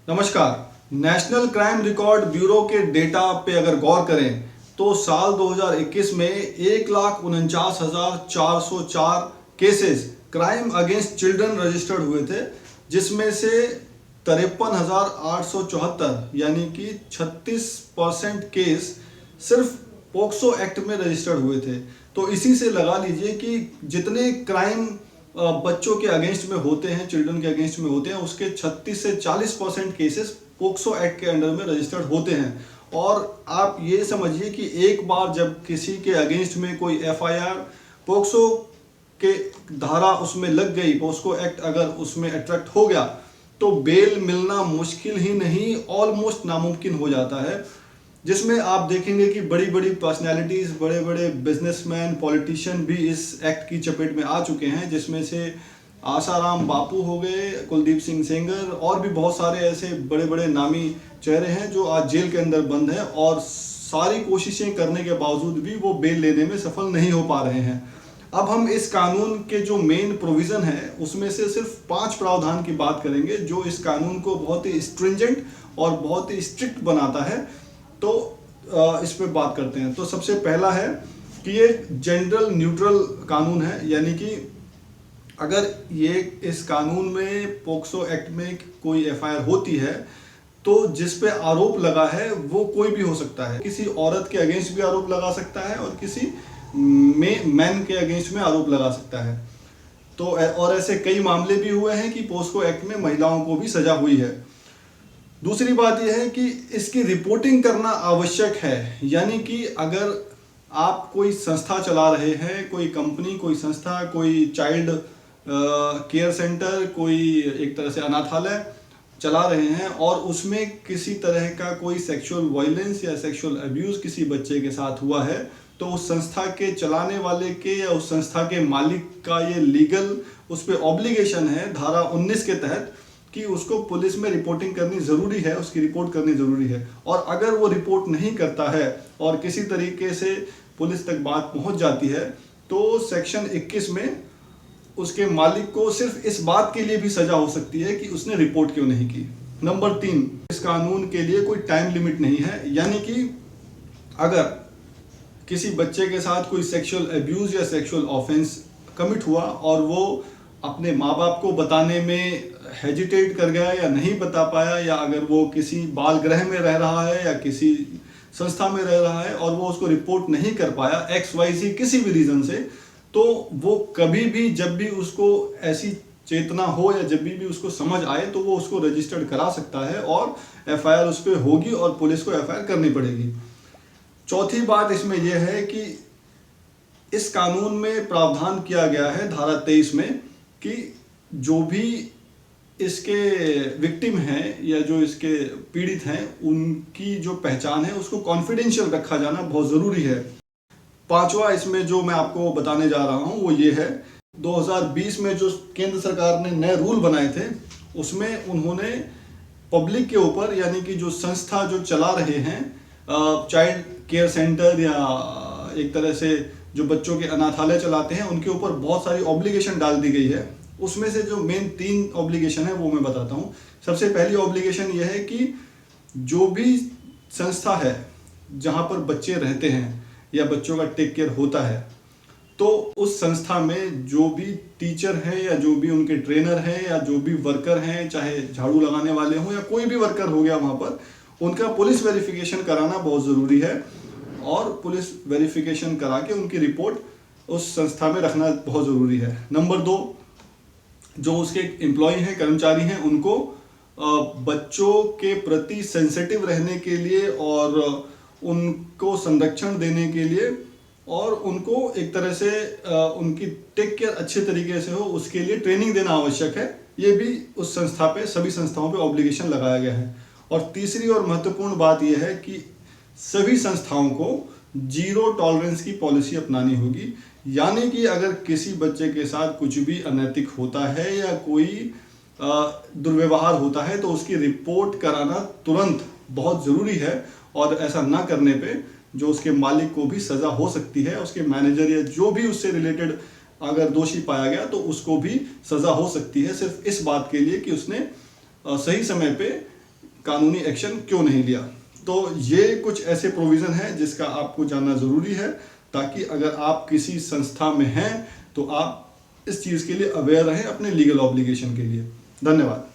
नमस्कार। National crime record bureau के data पे अगर गौर करें तो साल 2021 में 1,49,404 cases crime against children registered हुए थे, जिसमें से 53,874 यानी कि 36% केस सिर्फ पोक्सो एक्ट में रजिस्टर्ड हुए थे। तो इसी से लगा लीजिए कि जितने क्राइम बच्चों के अगेंस्ट में होते हैं, चिल्ड्रन के अगेंस्ट में होते हैं, उसके 36 से 40% केसेस पोक्सो एक्ट के अंडर में रजिस्टर्ड होते हैं। और आप ये समझिए कि एक बार जब किसी के अगेंस्ट में कोई एफआईआर पोक्सो के धारा उसमें लग गई, पोक्सो एक्ट अगर उसमें अट्रैक्ट हो गया, तो बेल मिलना मुश्किल ही नहीं, ऑलमोस्ट नामुमकिन हो जाता है। जिसमें आप देखेंगे कि बड़ी बड़ी पर्सनैलिटीज़, बड़े बड़े बिजनेसमैन, पॉलिटिशियन भी इस एक्ट की चपेट में आ चुके हैं, जिसमें से आसाराम बापू हो गए, कुलदीप सिंह सेंगर और भी बहुत सारे ऐसे बड़े बड़े नामी चेहरे हैं जो आज जेल के अंदर बंद हैं और सारी कोशिशें करने के बावजूद भी वो बेल लेने में सफल नहीं हो पा रहे हैं। अब हम इस कानून के जो मेन प्रोविज़न है उसमें से सिर्फ 5 प्रावधान की बात करेंगे जो इस कानून को बहुत ही स्ट्रिंजेंट और बहुत ही स्ट्रिक्ट बनाता है। तो इस पे बात करते हैं। तो सबसे पहला है कि ये जेंडर न्यूट्रल कानून है, यानी कि अगर ये इस कानून में पोक्सो एक्ट में कोई एफआईआर होती है तो जिस पे आरोप लगा है वो कोई भी हो सकता है। किसी औरत के अगेंस्ट भी आरोप लगा सकता है और किसी मैन के अगेंस्ट में आरोप लगा सकता है। तो और ऐसे कई मामले भी हुए हैं कि पोक्सो एक्ट में महिलाओं को भी सजा हुई है। दूसरी बात यह है कि इसकी रिपोर्टिंग करना आवश्यक है, यानी कि अगर आप कोई संस्था चला रहे हैं, कोई कंपनी, कोई संस्था, कोई चाइल्ड केयर सेंटर, कोई एक तरह से अनाथालय चला रहे हैं और उसमें किसी तरह का कोई सेक्सुअल वायलेंस या सेक्सुअल अब्यूज़ किसी बच्चे के साथ हुआ है, तो उस संस्था के चलाने वाले के या उस संस्था के मालिक का ये लीगल उस पर ऑब्लिगेशन है धारा 19 के तहत कि उसको पुलिस में रिपोर्टिंग करनी ज़रूरी है, उसकी रिपोर्ट करनी ज़रूरी है। और अगर वो रिपोर्ट नहीं करता है और किसी तरीके से पुलिस तक बात पहुंच जाती है तो सेक्शन 21 में उसके मालिक को सिर्फ इस बात के लिए भी सज़ा हो सकती है कि उसने रिपोर्ट क्यों नहीं की। नंबर 3, इस कानून के लिए कोई टाइम लिमिट नहीं है, यानी कि अगर किसी बच्चे के साथ कोई सेक्सुअल अब्यूज़ या सेक्सुअल ऑफेंस कमिट हुआ और वो अपने माँ बाप को बताने में हेजिटेट कर गया या नहीं बता पाया, या अगर वो किसी बाल गृह में रह रहा है या किसी संस्था में रह रहा है और वो उसको रिपोर्ट नहीं कर पाया XYZ किसी भी रीज़न से, तो वो कभी भी जब भी उसको ऐसी चेतना हो या जब भी उसको समझ आए तो वो उसको रजिस्टर्ड करा सकता है और एफआईआर उस पर होगी और पुलिस को एफआईआर करनी पड़ेगी। चौथी बात इसमें यह है कि इस कानून में प्रावधान किया गया है धारा 23 में कि जो भी इसके विक्टिम हैं या जो इसके पीड़ित हैं उनकी जो पहचान है उसको कॉन्फिडेंशियल रखा जाना बहुत ज़रूरी है। पांचवा इसमें जो मैं आपको बताने जा रहा हूं वो ये है, 2020 में जो केंद्र सरकार ने नए रूल बनाए थे उसमें उन्होंने पब्लिक के ऊपर, यानी कि जो संस्था जो चला रहे हैं चाइल्ड केयर सेंटर या एक तरह से जो बच्चों के अनाथालय चलाते हैं, उनके ऊपर बहुत सारी ऑब्लिगेशन डाल दी गई है। उसमें से जो मेन 3 ऑब्लिगेशन है वो मैं बताता हूँ। सबसे पहली ऑब्लिगेशन ये है कि जो भी संस्था है जहाँ पर बच्चे रहते हैं या बच्चों का टेक केयर होता है, तो उस संस्था में जो भी टीचर है या जो भी उनके ट्रेनर हैं या जो भी वर्कर हैं, चाहे झाड़ू लगाने वाले हों या कोई भी वर्कर हो गया वहाँ पर, उनका पुलिस वेरिफिकेशन कराना बहुत ज़रूरी है और पुलिस वेरिफिकेशन करा के उनकी रिपोर्ट उस संस्था में रखना बहुत ज़रूरी है। नंबर 2, जो उसके एम्प्लॉय हैं, कर्मचारी हैं, उनको बच्चों के प्रति सेंसिटिव रहने के लिए और उनको संरक्षण देने के लिए और उनको एक तरह से उनकी टेक केयर अच्छे तरीके से हो उसके लिए ट्रेनिंग देना आवश्यक है। ये भी उस संस्था पे, सभी संस्थाओं पे ऑब्लिगेशन लगाया गया है। और तीसरी और महत्वपूर्ण बात यह है कि सभी संस्थाओं को जीरो टॉलरेंस की पॉलिसी अपनानी होगी, यानी कि अगर किसी बच्चे के साथ कुछ भी अनैतिक होता है या कोई दुर्व्यवहार होता है तो उसकी रिपोर्ट कराना तुरंत बहुत ज़रूरी है और ऐसा ना करने पे जो उसके मालिक को भी सज़ा हो सकती है, उसके मैनेजर या जो भी उससे रिलेटेड अगर दोषी पाया गया तो उसको भी सज़ा हो सकती है, सिर्फ इस बात के लिए कि उसने सही समय पे कानूनी एक्शन क्यों नहीं लिया। तो ये कुछ ऐसे प्रोविज़न हैं जिसका आपको जानना ज़रूरी है, ताकि अगर आप किसी संस्था में हैं तो आप इस चीज़ के लिए अवेयर रहें अपने लीगल ऑब्लिगेशन के लिए। धन्यवाद।